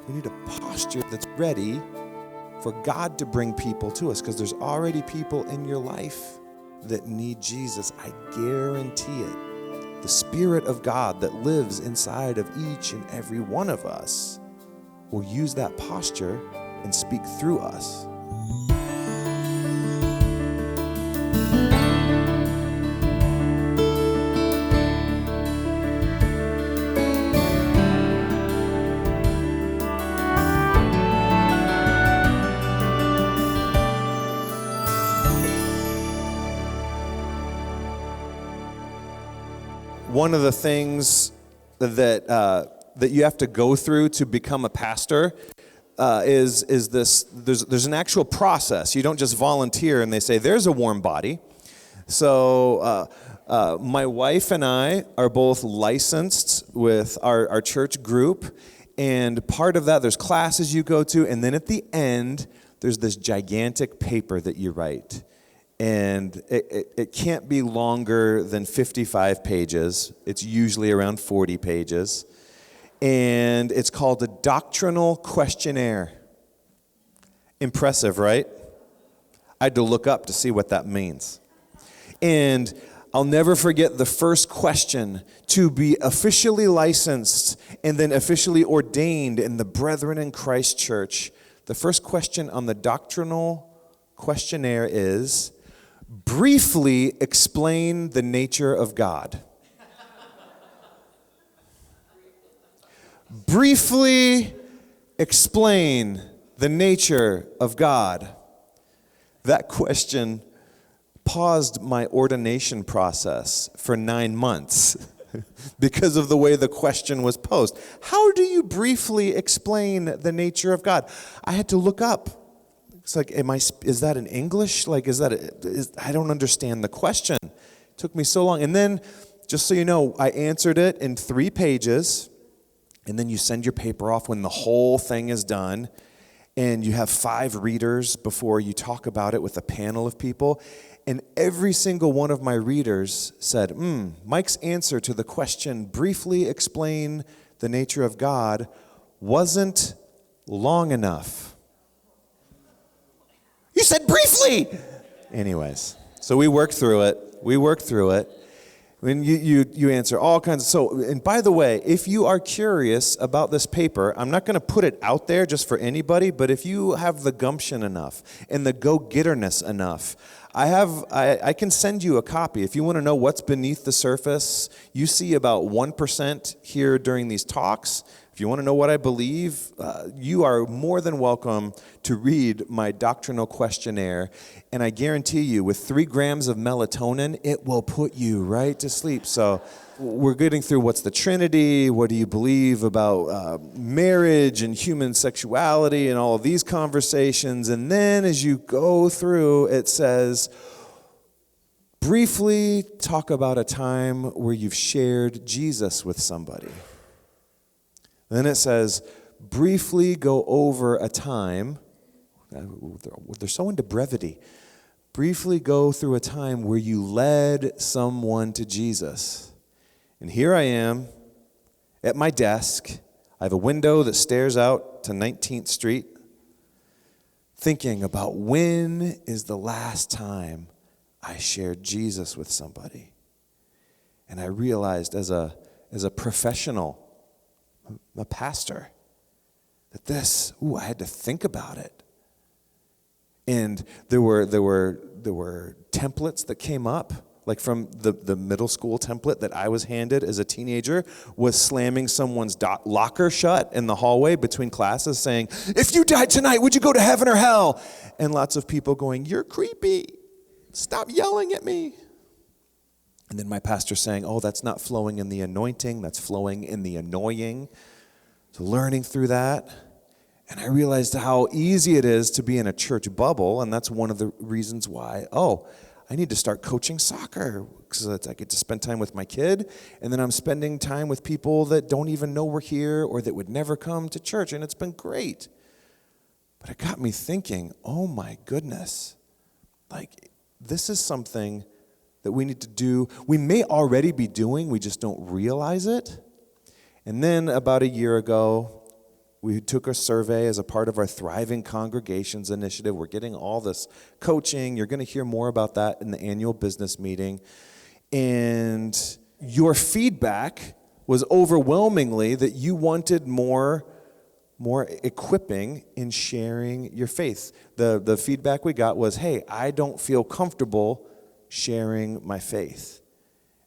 We need a posture that's ready for God to bring people to us, because there's already people in your life that need Jesus. I guarantee it. The Spirit of God that lives inside of each and every one of us will use that posture and speak through us. One of the things that you have to go through to become a pastor is this. There's an actual process. You don't just volunteer and they say, there's a warm body. So my wife and I are both licensed with our church group, and part of that, there's classes you go to, and then at the end, there's this gigantic paper that you write. And it can't be longer than 55 pages. It's usually around 40 pages. And it's called a doctrinal questionnaire. Impressive, right? I had to look up to see what that means. And I'll never forget the first question: to be officially licensed and then officially ordained in the Brethren in Christ Church. The first question on the doctrinal questionnaire is, briefly explain the nature of God. Briefly explain the nature of God. That question paused my ordination process for 9 months because of the way the question was posed. How do you briefly explain the nature of God? I had to look up. It's like, is that in English? Like, I don't understand the question. It took me so long. And then, just so you know, I answered it in 3 pages, and then you send your paper off when the whole thing is done, and you have 5 readers before you talk about it with a panel of people, and every single one of my readers said, Mike's answer to the question, briefly explain the nature of God, wasn't long enough. You said briefly! Anyways, so we worked through it. When you answer all kinds of, and by the way, if you are curious about this paper, I'm not going to put it out there just for anybody, but if you have the gumption enough and the go-getterness enough, I can send you a copy. If you want to know what's beneath the surface, you see about 1% here during these talks. If you want to know what I believe, you are more than welcome to read my doctrinal questionnaire. And I guarantee you, with 3 grams of melatonin, it will put you right to sleep. So we're getting through what's the Trinity, what do you believe about marriage and human sexuality and all of these conversations. And then as you go through, it says, briefly talk about a time where you've shared Jesus with somebody. Then it says, briefly go over a time, they're so into brevity, briefly go through a time where you led someone to Jesus. And here I am at my desk. I have a window that stares out to 19th Street, thinking about when is the last time I shared Jesus with somebody. And I realized as a professional, a pastor, that I had to think about it. And there were templates that came up, like from the middle school template that I was handed as a teenager was slamming someone's locker shut in the hallway between classes saying, if you died tonight, would you go to heaven or hell? And lots of people going, you're creepy. Stop yelling at me. And then my pastor saying, that's not flowing in the anointing, that's flowing in the annoying. So learning through that. And I realized how easy it is to be in a church bubble, and that's one of the reasons why, I need to start coaching soccer, because I get to spend time with my kid, and then I'm spending time with people that don't even know we're here or that would never come to church, and it's been great. But it got me thinking, oh my goodness, this is something that we need to do. We may already be doing, we just don't realize it. And then about a year ago, We took a survey as a part of our Thriving Congregations initiative. We're getting all this coaching. You're going to hear more about that in the annual business meeting. And your feedback was overwhelmingly that you wanted more equipping in sharing your faith. The feedback we got was, hey, I don't feel comfortable sharing my faith.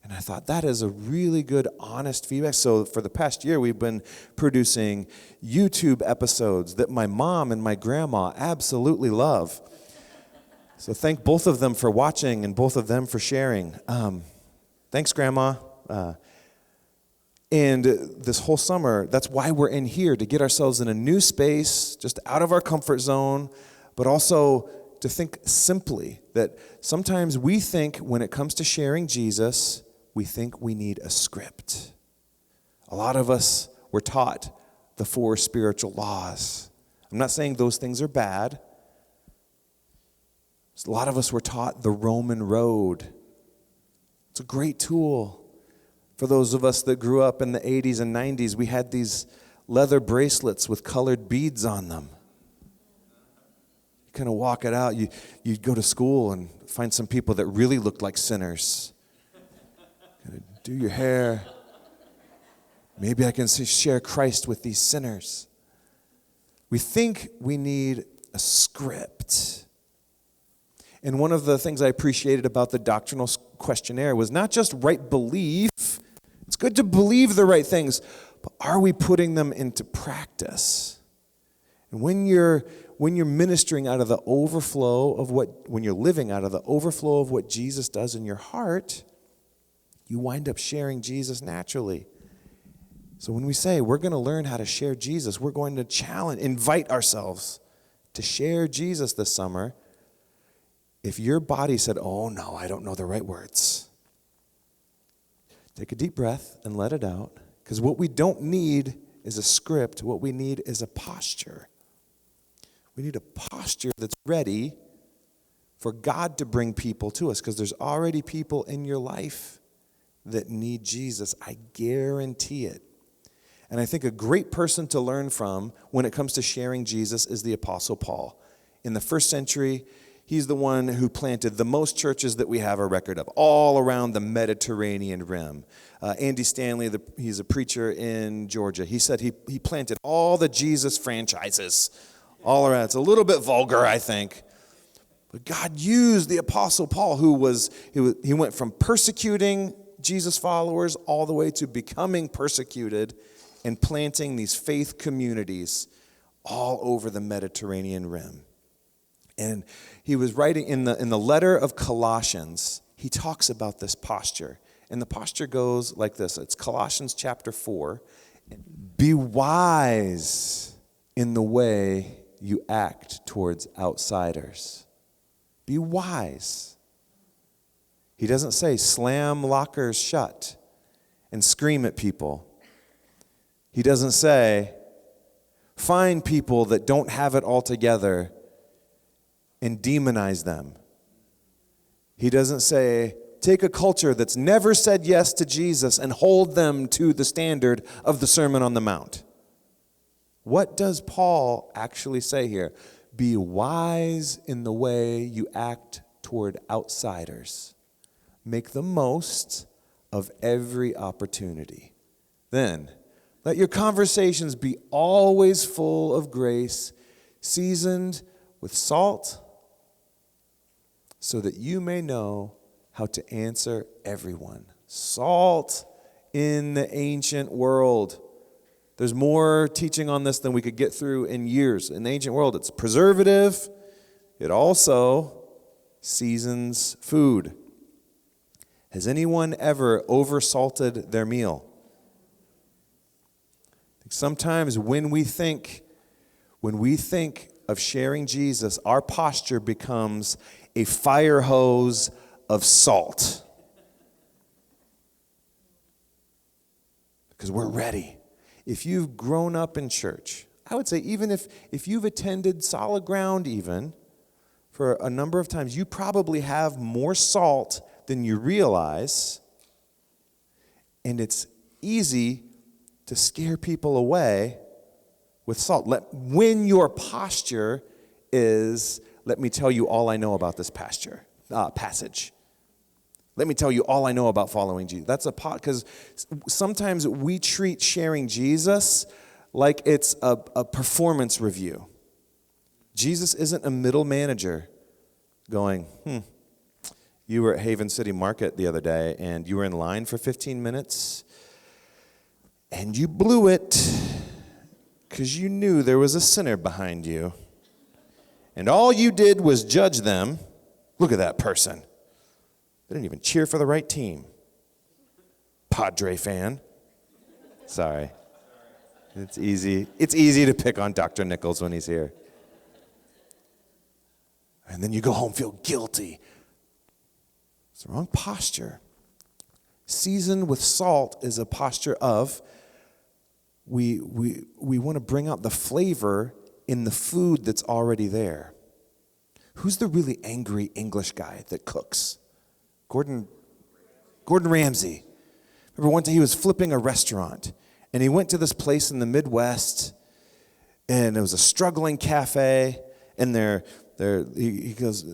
And I thought that is a really good, honest feedback. So for the past year, we've been producing YouTube episodes that my mom and my grandma absolutely love. So thank both of them for watching and both of them for sharing. Thanks, Grandma. And this whole summer, that's why we're in here, to get ourselves in a new space, just out of our comfort zone, but also to think simply that sometimes we think when it comes to sharing Jesus, we think we need a script. A lot of us were taught the 4 spiritual laws. I'm not saying those things are bad. A lot of us were taught the Roman road. It's a great tool. For those of us that grew up in the 80s and 90s, we had these leather bracelets with colored beads on them. You kind of walk it out. You'd go to school and find some people that really looked like sinners. Do your hair. Maybe I can share Christ with these sinners. We think we need a script. And one of the things I appreciated about the doctrinal questionnaire was not just right belief. It's good to believe the right things, but are we putting them into practice? And when you're ministering out of the overflow of when you're living out of the overflow of what Jesus does in your heart, you wind up sharing Jesus naturally. So when we say we're going to learn how to share Jesus, we're going to invite ourselves to share Jesus this summer. If your body said, oh no, I don't know the right words, take a deep breath and let it out. Because what we don't need is a script. What we need is a posture. We need a posture that's ready for God to bring people to us. Because there's already people in your life that need Jesus. I guarantee it. And I think a great person to learn from when it comes to sharing Jesus is the Apostle Paul. In the first century, he's the one who planted the most churches that we have a record of, all around the Mediterranean rim. Andy Stanley, he's a preacher in Georgia. He said he planted all the Jesus franchises all around. It's a little bit vulgar, I think. But God used the Apostle Paul, he went from persecuting Jesus followers all the way to becoming persecuted and planting these faith communities all over the Mediterranean rim. And he was writing in the letter of Colossians, he talks about this posture. And the posture goes like this. It's Colossians chapter 4. Be wise in the way you act towards outsiders. Be wise. He doesn't say slam lockers shut and scream at people. He doesn't say find people that don't have it all together and demonize them. He doesn't say take a culture that's never said yes to Jesus and hold them to the standard of the Sermon on the Mount. What does Paul actually say here? Be wise in the way you act toward outsiders. Make the most of every opportunity. Then, let your conversations be always full of grace, seasoned with salt, so that you may know how to answer everyone. Salt in the ancient world. There's more teaching on this than we could get through in years. In the ancient world, it's preservative. It also seasons food. Has anyone ever oversalted their meal? Sometimes when we think of sharing Jesus, our posture becomes a fire hose of salt. Because we're ready. If you've grown up in church, I would say even if you've attended Solid Ground even for a number of times, you probably have more salt than you realize, and it's easy to scare people away with salt. When your posture is, let me tell you all I know about this passage. Let me tell you all I know about following Jesus. That's because sometimes we treat sharing Jesus like it's a performance review. Jesus isn't a middle manager going, you were at Haven City Market the other day and you were in line for 15 minutes and you blew it because you knew there was a sinner behind you. And all you did was judge them. Look at that person. They didn't even cheer for the right team. Padre fan. Sorry. It's easy. It's easy to pick on Dr. Nichols when he's here. And then you go home, feel guilty. It's the wrong posture. Seasoned with salt is a posture of we want to bring out the flavor in the food that's already there. Who's the really angry English guy that cooks? Gordon Ramsay. Remember one time he was flipping a restaurant, and he went to this place in the Midwest, and it was a struggling cafe, and he goes,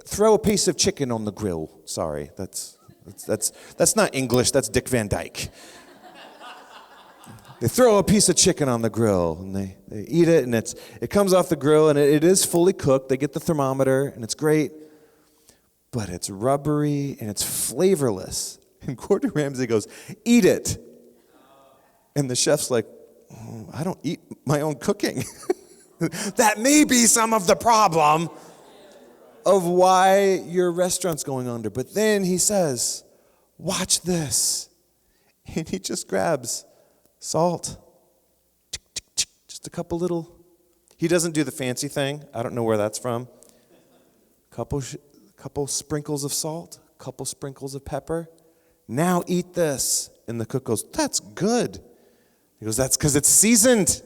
throw a piece of chicken on the grill. Sorry, that's not English, that's Dick Van Dyke. They throw a piece of chicken on the grill, and they eat it, and it comes off the grill, and it is fully cooked. They get the thermometer, and it's great, but it's rubbery, and it's flavorless. And Gordon Ramsay goes, eat it. And the chef's like, I don't eat my own cooking. That may be some of the problem of why your restaurant's going under. But then he says, watch this. And he just grabs salt. Just a couple little. He doesn't do the fancy thing. I don't know where that's from. Couple sprinkles of salt, couple sprinkles of pepper. Now eat this. And the cook goes, that's good. He goes, that's because it's seasoned.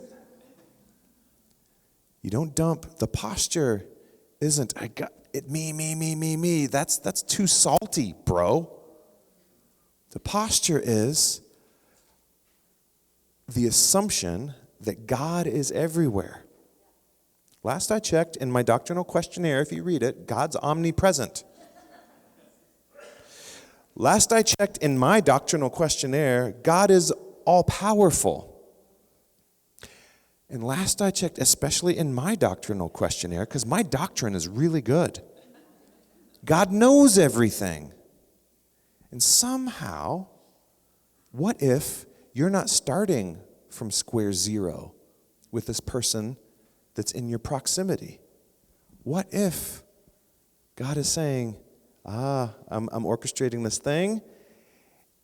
You don't dump. The posture isn't, I got it, me. That's too salty, bro. The posture is the assumption that God is everywhere. Last I checked in my doctrinal questionnaire, if you read it, God's omnipresent. Last I checked in my doctrinal questionnaire, God is all-powerful. And last I checked, especially in my doctrinal questionnaire, because my doctrine is really good, God knows everything. And somehow, what if you're not starting from square zero with this person that's in your proximity? What if God is saying, I'm orchestrating this thing,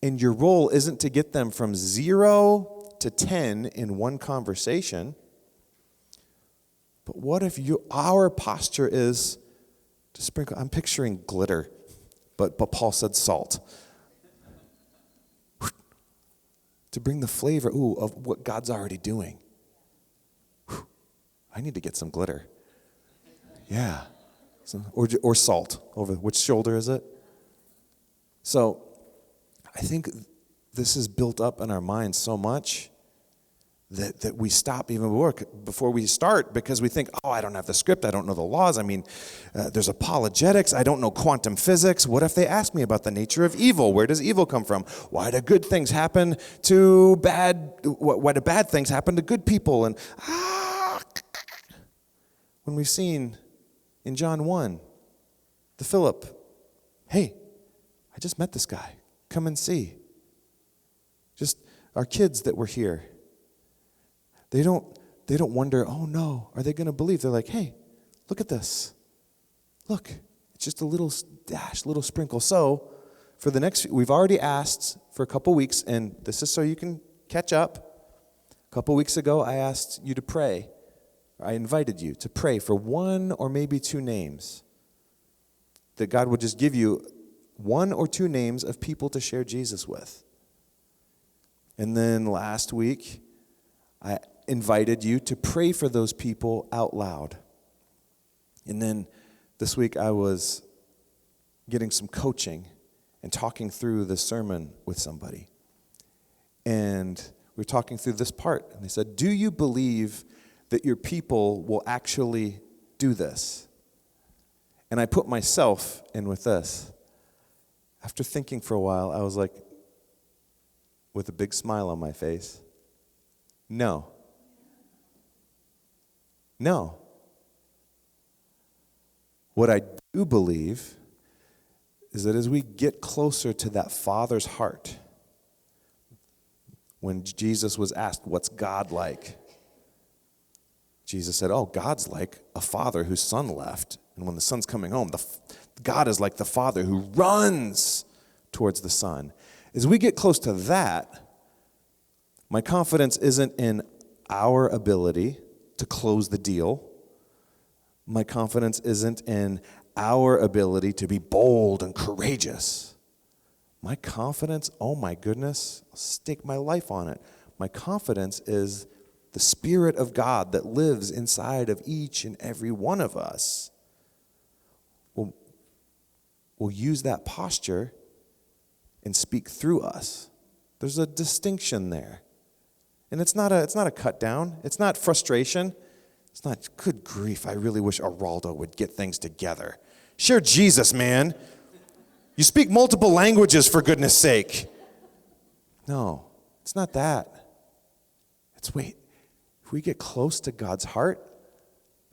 and your role isn't to get them from 0 to 10 in one conversation, but what if our posture is to sprinkle? I'm picturing glitter, but Paul said salt. To bring the flavor, of what God's already doing. I need to get some glitter. Yeah. Or salt. Over which shoulder is it? So I think this is built up in our minds so much that we stop even before we start because we think, I don't have the script, I don't know the laws. I mean, there's apologetics, I don't know quantum physics. What if they ask me about the nature of evil? Where does evil come from? Why do good things happen to why do bad things happen to good people? And when we've seen in John 1, the Philip, hey, I just met this guy. Come and see. Just our kids that were here. They don't wonder, oh no, are they going to believe? They're like, hey, look at this. Look, it's just a little dash, little sprinkle. So for the next, we've already asked for a couple weeks, and this is so you can catch up. A couple weeks ago, I asked you to pray. I invited you to pray for one or maybe two names. That God would just give you one or two names of people to share Jesus with. And then last week, I invited you to pray for those people out loud. And then this week I was getting some coaching and talking through the sermon with somebody. And we were talking through this part, and they said, do you believe that your people will actually do this? And I put myself in with this. After thinking for a while, I was like, with a big smile on my face, no. No. What I do believe is that as we get closer to that Father's heart, when Jesus was asked, what's God like? Jesus said, oh, God's like a father whose son left. And when the son's coming home, God is like the father who runs towards the son. As we get close to that, my confidence isn't in our ability to close the deal. My confidence isn't in our ability to be bold and courageous. My confidence, oh my goodness, I'll stake my life on it. My confidence is the Spirit of God that lives inside of each and every one of us. We'll use that posture and speak through us. There's a distinction there. And it's not a cut down. It's not frustration. It's not, good grief, I really wish Araldo would get things together. Share Jesus, man. You speak multiple languages, for goodness sake. No, it's not that. It's wait, if we get close to God's heart,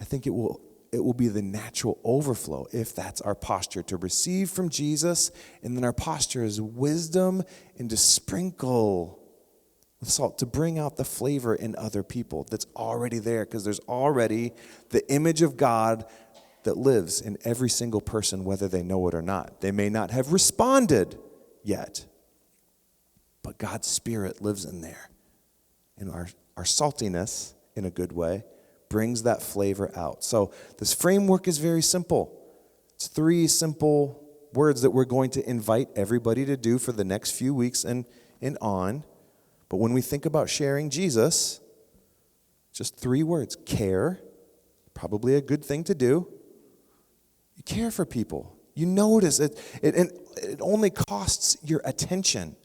I think it will be the natural overflow if that's our posture, to receive from Jesus, and then our posture is wisdom and to sprinkle with salt, to bring out the flavor in other people that's already there, because there's already the image of God that lives in every single person, whether they know it or not. They may not have responded yet, but God's Spirit lives in there. And our saltiness, in a good way, brings that flavor out. So this framework is very simple. It's 3 simple words that we're going to invite everybody to do for the next few weeks and on. But when we think about sharing Jesus, just 3 words. Care, probably a good thing to do. You care for people. You notice it. It only costs your attention.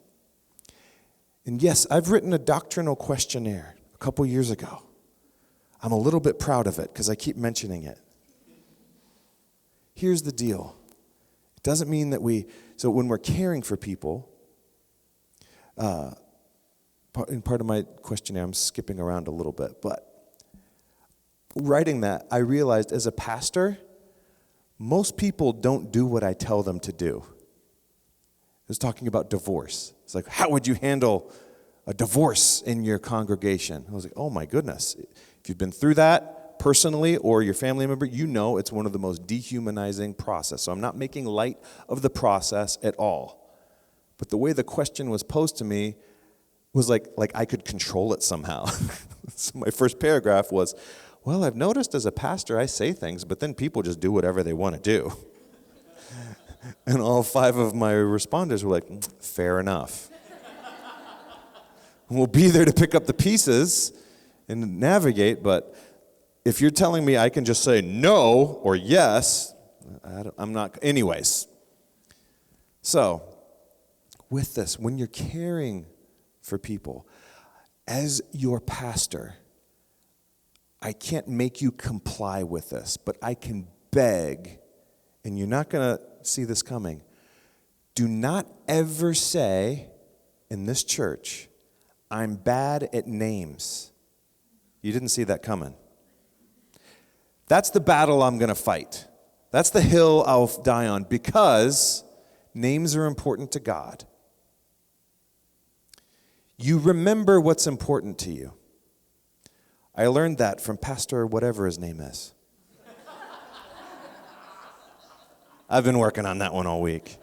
And yes, I've written a doctrinal questionnaire a couple years ago. I'm a little bit proud of it because I keep mentioning it. Here's the deal. It doesn't mean that so when we're caring for people, in part of my questionnaire, I'm skipping around a little bit, but writing that, I realized as a pastor, most people don't do what I tell them to do. I was talking about divorce. It's like, how would you handle a divorce in your congregation? I was like, oh my goodness. If you've been through that personally or your family member, you know it's one of the most dehumanizing process. So I'm not making light of the process at all. But the way the question was posed to me was like I could control it somehow. So my first paragraph was, well, I've noticed as a pastor I say things, but then people just do whatever they want to do. And all 5 of my responders were like, fair enough. We'll be there to pick up the pieces and navigate, but if you're telling me I can just say no or yes, I'm not. Anyways. So, with this, when you're caring for people, as your pastor, I can't make you comply with this, but I can beg, and you're not going to see this coming. Do not ever say in this church, I'm bad at names. You didn't see that coming. That's the battle I'm going to fight. That's the hill I'll die on, because names are important to God. You remember what's important to you. I learned that from Pastor whatever his name is. I've been working on that one all week.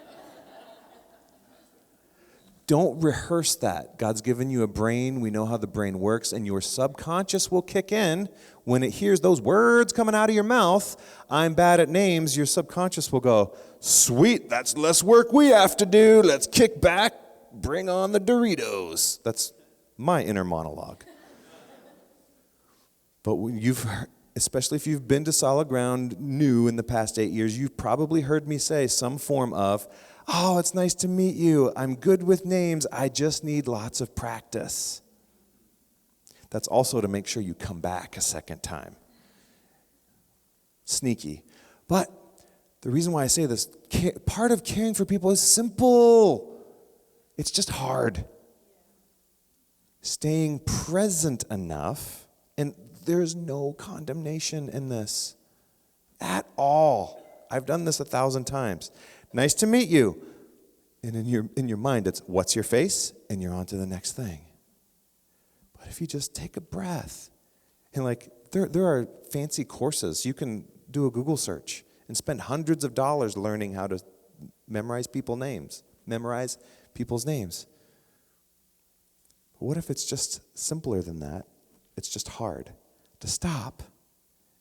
Don't rehearse that. God's given you a brain. We know how the brain works, and your subconscious will kick in when it hears those words coming out of your mouth. I'm bad at names. Your subconscious will go, sweet, that's less work we have to do. Let's kick back, bring on the Doritos. That's my inner monologue. But especially if you've been to solid ground new in the past 8 years, you've probably heard me say some form of, oh, it's nice to meet you. I'm good with names. I just need lots of practice. That's also to make sure you come back a second time. Sneaky. But the reason why I say this, part of caring for people is simple. It's just hard. Staying present enough, and there's no condemnation in this at all. I've done this 1,000 times. Nice to meet you. And in your mind, it's what's your face? And you're on to the next thing. But if you just take a breath, and like there are fancy courses. You can do a Google search and spend hundreds of dollars learning how to memorize people's names. But what if it's just simpler than that? It's just hard to stop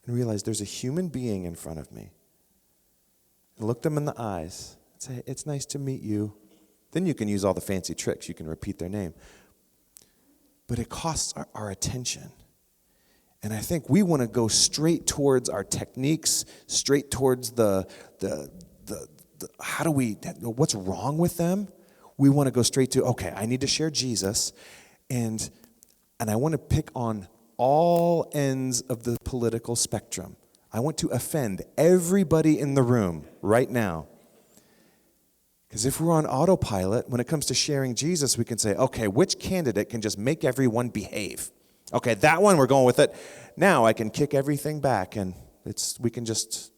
and realize there's a human being in front of me. And look them in the eyes and say, it's nice to meet you. Then you can use all the fancy tricks. You can repeat their name. But it costs our attention. And I think we want to go straight towards our techniques, straight towards the how do we, what's wrong with them? We want to go straight to, okay, I need to share Jesus, and I want to pick on all ends of the political spectrum. I want to offend everybody in the room right now. Because if we're on autopilot, when it comes to sharing Jesus, we can say, okay, which candidate can just make everyone behave? Okay, that one, we're going with it. Now I can kick everything back, and we can just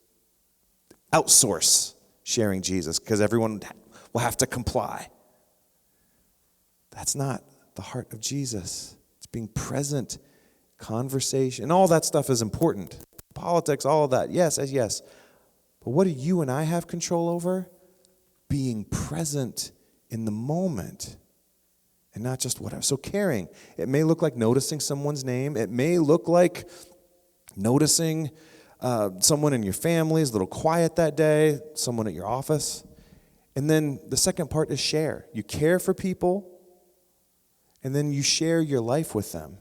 outsource sharing Jesus because everyone will have to comply. That's not the heart of Jesus. It's being present, conversation, and all that stuff is important. Politics, all of that, yes. But what do you and I have control over? Being present in the moment. And not just whatever. So caring. It may look like noticing someone's name. It may look like noticing someone in your family is a little quiet that day, someone at your office. And then the second part is share. You care for people, and then you share your life with them.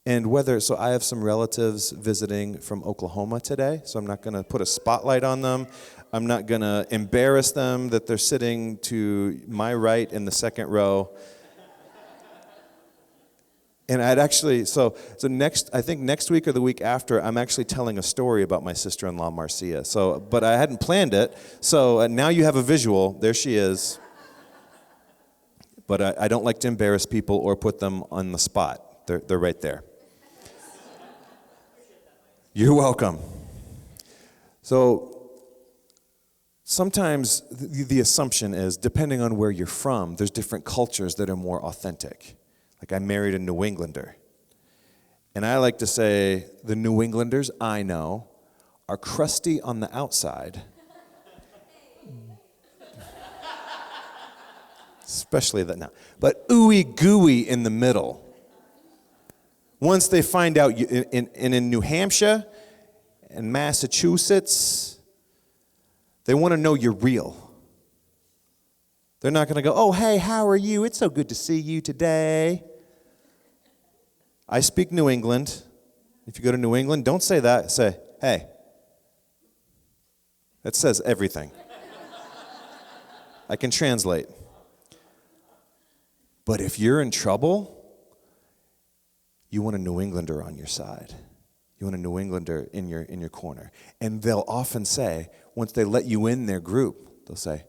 And so I have some relatives visiting from Oklahoma today, so I'm not going to put a spotlight on them. I'm not going to embarrass them that they're sitting to my right in the second row. And I'd actually, so I think next week or the week after, I'm actually telling a story about my sister-in-law, Marcia. But I hadn't planned it, so now you have a visual. There she is. But I don't like to embarrass people or put them on the spot. They're right there. You're welcome. So sometimes the assumption is, depending on where you're from, there's different cultures that are more authentic. Like I married a New Englander. And I like to say the New Englanders I know are crusty on the outside. Especially that now. But ooey gooey in the middle. Once they find out in New Hampshire and Massachusetts, they want to know you're real. They're not going to go, oh, hey, how are you? It's so good to see you today. I speak New England. If you go to New England, don't say that. Say, hey. That says everything. I can translate. But if you're in trouble, you want a New Englander on your side. You want a New Englander in your corner. And they'll often say, once they let you in their group, they'll say,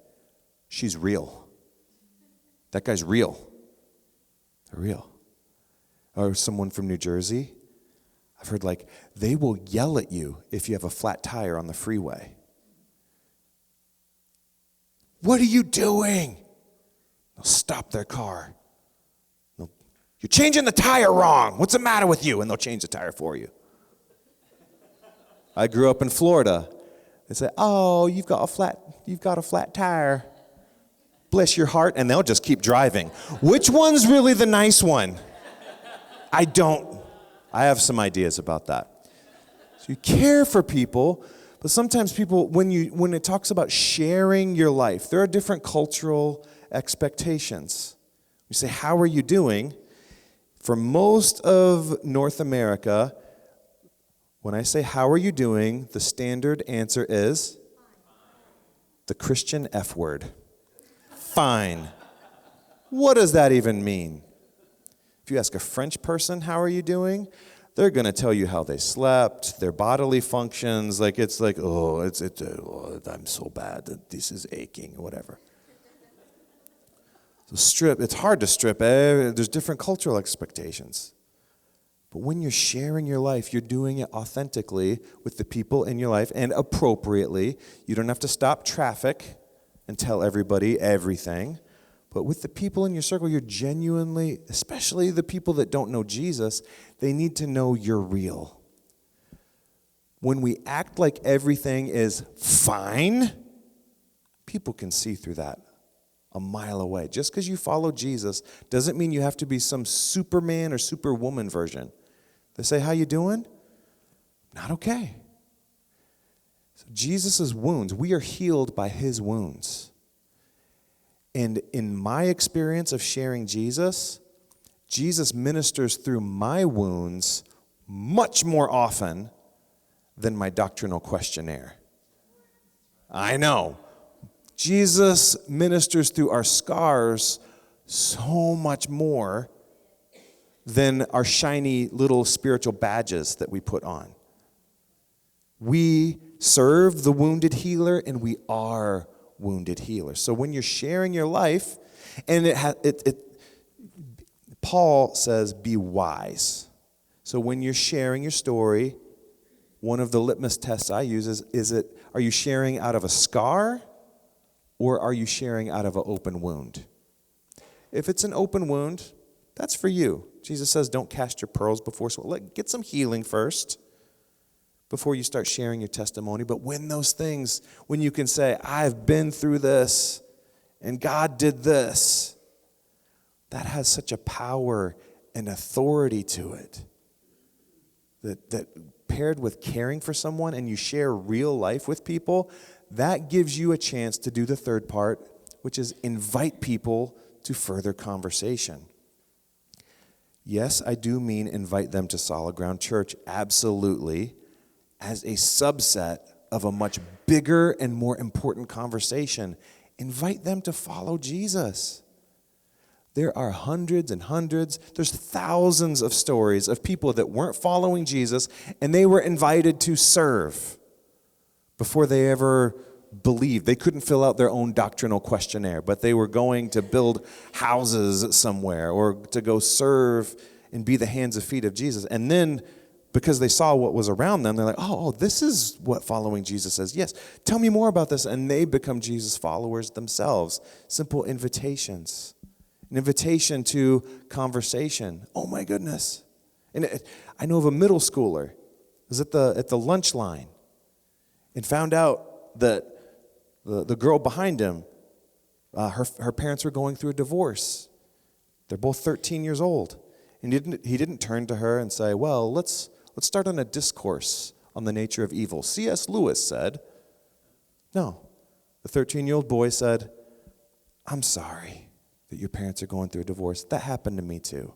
she's real. That guy's real. They're real. Or someone from New Jersey, I've heard they will yell at you if you have a flat tire on the freeway. What are you doing? They'll stop their car. You're changing the tire wrong. What's the matter with you? And they'll change the tire for you. I grew up in Florida. They say, oh, you've got a flat tire. Bless your heart. And they'll just keep driving. Which one's really the nice one? I have some ideas about that. So you care for people, but sometimes people, when it talks about sharing your life, there are different cultural expectations. You say, how are you doing? For most of North America, when I say, how are you doing, the standard answer is the Christian F word. Fine. What does that even mean? If you ask a French person, how are you doing? They're going to tell you how they slept, their bodily functions. Like, it's like, I'm so bad that this is aching, or whatever. So it's hard to strip. There's different cultural expectations. But when you're sharing your life, you're doing it authentically with the people in your life and appropriately. You don't have to stop traffic and tell everybody everything. But with the people in your circle, you're genuinely, especially the people that don't know Jesus, they need to know you're real. When we act like everything is fine, people can see through that a mile away. Just because you follow Jesus doesn't mean you have to be some Superman or Superwoman version. They say, how you doing? Not okay. So Jesus' wounds, we are healed by his wounds. And in my experience of sharing Jesus, Jesus ministers through my wounds much more often than my doctrinal questionnaire. I know. Jesus ministers through our scars so much more than our shiny little spiritual badges that we put on. We serve the wounded healer, and we are wounded healers. So when you're sharing your life, and Paul says, be wise. So when you're sharing your story, one of the litmus tests I use is are you sharing out of a scar, or are you sharing out of an open wound? If it's an open wound, that's for you. Jesus says, don't cast your pearls before swine. Get some healing first before you start sharing your testimony. But when you can say, I've been through this, and God did this, that has such a power and authority to it. That paired with caring for someone, and you share real life with people, that gives you a chance to do the third part, which is invite people to further conversation. Yes, I do mean invite them to Solid Ground Church, absolutely, as a subset of a much bigger and more important conversation. Invite them to follow Jesus. There are hundreds and hundreds, there's thousands of stories of people that weren't following Jesus, and they were invited to serve before they ever believed. They couldn't fill out their own doctrinal questionnaire, but they were going to build houses somewhere or to go serve and be the hands and feet of Jesus. And then, because they saw what was around them, they're like, oh, this is what following Jesus is. Yes, tell me more about this. And they become Jesus followers themselves. Simple invitations. An invitation to conversation. Oh my goodness. And I know of a middle schooler who was at the lunch line and found out that the girl behind him, her parents were going through a divorce. They're both 13 years old. And he didn't turn to her and say, well, let's start on a discourse on the nature of evil. C.S. Lewis said, no. The 13-year-old boy said, I'm sorry that your parents are going through a divorce. That happened to me too.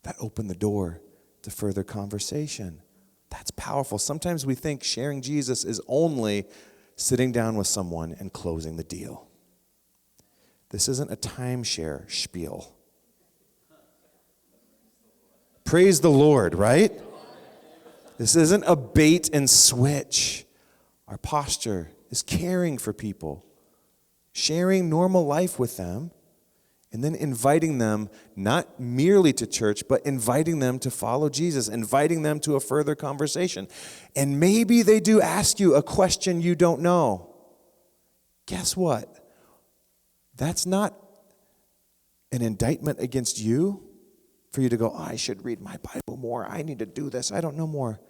That opened the door to further conversation. That's powerful. Sometimes we think sharing Jesus is only sitting down with someone and closing the deal. This isn't a timeshare spiel. Praise the Lord, right? This isn't a bait and switch. Our posture is caring for people, sharing normal life with them, and then inviting them not merely to church, but inviting them to follow Jesus, inviting them to a further conversation. And maybe they do ask you a question you don't know. Guess what? That's not an indictment against you for you to go, oh, I should read my Bible more. I need to do this. I don't know more.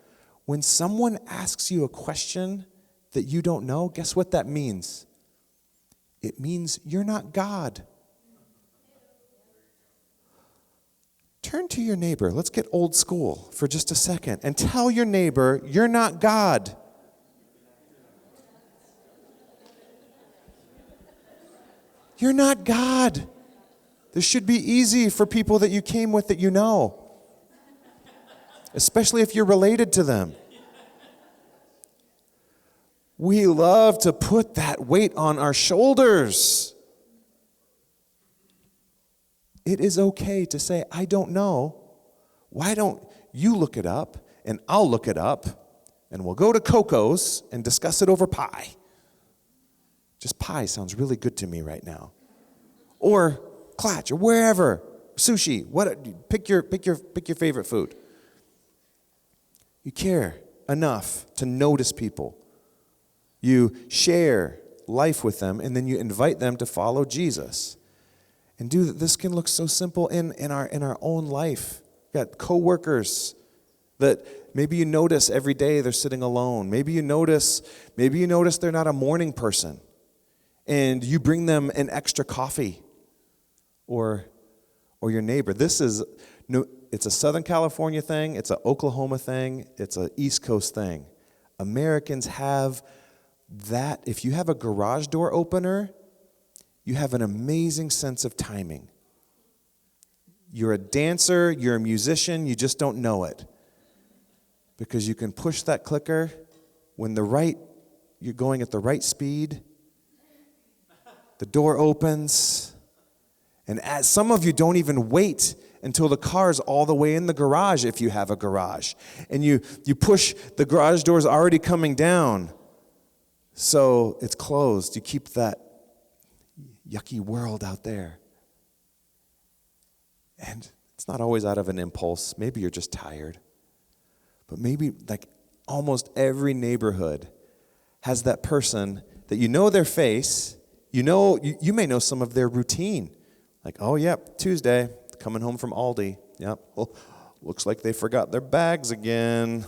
When someone asks you a question that you don't know, guess what that means? It means you're not God. Turn to your neighbor. Let's get old school for just a second and tell your neighbor, you're not God. You're not God. This should be easy for people that you came with that you know, especially if you're related to them. We love to put that weight on our shoulders. It is okay to say, I don't know. Why don't you look it up and I'll look it up and we'll go to Coco's and discuss it over pie. Just pie sounds really good to me right now. Or Klatch or wherever, sushi, pick your favorite food. You care enough to notice people. You share life with them, and then you invite them to follow Jesus. And this can look so simple in our own life. You've got coworkers that maybe you notice every day they're sitting alone. Maybe you notice they're not a morning person, and you bring them an extra coffee. Or your neighbor. It's a Southern California thing, it's an Oklahoma thing, it's an East Coast thing. Americans have that. If you have a garage door opener, you have an amazing sense of timing. You're a dancer, you're a musician, you just don't know it. Because you can push that clicker when you're going at the right speed, the door opens. And as some of you don't even wait until the car's all the way in the garage if you have a garage. And you push, the garage door's already coming down. So it's closed. You keep that yucky world out there. And it's not always out of an impulse. Maybe you're just tired. But maybe like almost every neighborhood has that person that you know their face. You may know some of their routine. Like, oh, yep, Tuesday, coming home from Aldi. Yep, well, looks like they forgot their bags again.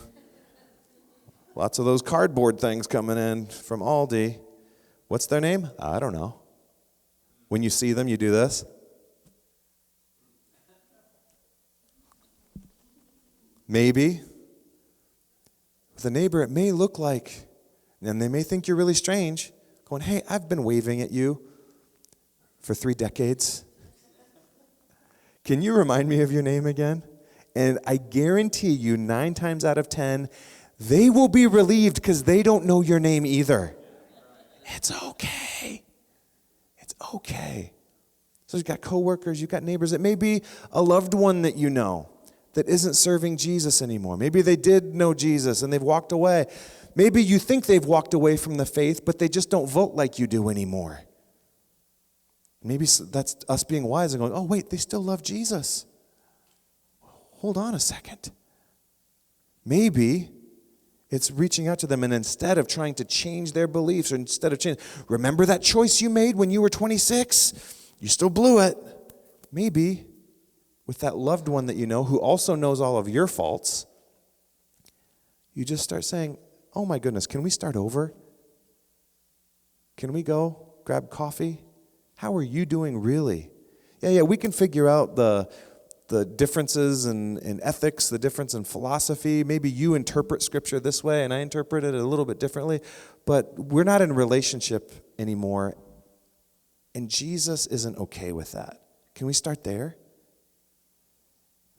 Lots of those cardboard things coming in from Aldi. What's their name? I don't know. When you see them, you do this. Maybe. With a neighbor, it may look like, and they may think you're really strange, going, hey, I've been waving at you for 3 decades. Can you remind me of your name again? And I guarantee you 9 times out of 10, they will be relieved because they don't know your name either. It's okay. It's okay. So you've got coworkers, you've got neighbors. It may be a loved one that you know that isn't serving Jesus anymore. Maybe they did know Jesus and they've walked away. Maybe you think they've walked away from the faith, but they just don't vote like you do anymore. Maybe that's us being wise and going, oh, wait, they still love Jesus. Hold on a second. Maybe it's reaching out to them, and instead of trying to change their beliefs, or instead of remember that choice you made when you were 26? You still blew it. Maybe with that loved one that you know who also knows all of your faults, you just start saying, oh my goodness, can we start over? Can we go grab coffee? How are you doing really? Yeah, we can figure out the differences in ethics, the difference in philosophy. Maybe you interpret Scripture this way and I interpret it a little bit differently, but we're not in a relationship anymore, and Jesus isn't okay with that. Can we start there?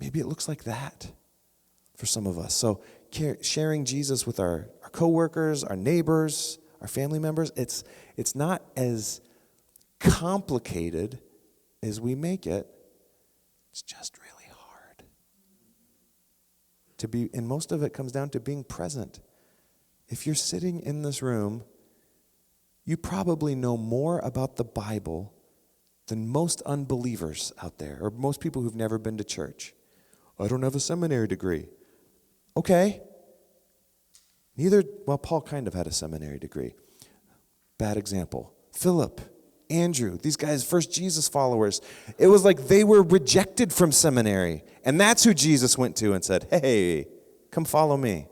Maybe it looks like that for some of us. So sharing Jesus with our coworkers, our neighbors, our family members, it's not as complicated as we make it. It's just really hard to be, and most of it comes down to being present. If you're sitting in this room, you probably know more about the Bible than most unbelievers out there, or most people who've never been to church. I don't have a seminary degree. Okay. Paul kind of had a seminary degree. Bad example. Philip, Andrew, these guys, first Jesus followers, it was like they were rejected from seminary. And that's who Jesus went to and said, hey, come follow me.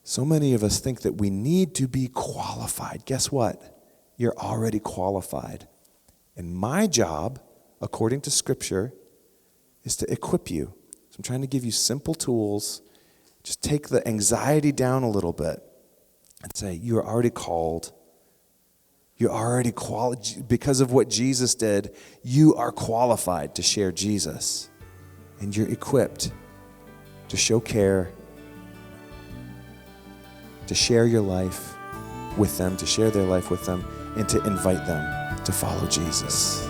So many of us think that we need to be qualified. Guess what? You're already qualified. And my job, according to Scripture, is to equip you. So I'm trying to give you simple tools. Just take the anxiety down a little bit and say, you are already called. You're already qualified. Because of what Jesus did, you are qualified to share Jesus. And you're equipped to show care, to share your life with them, to share their life with them, and to invite them to follow Jesus.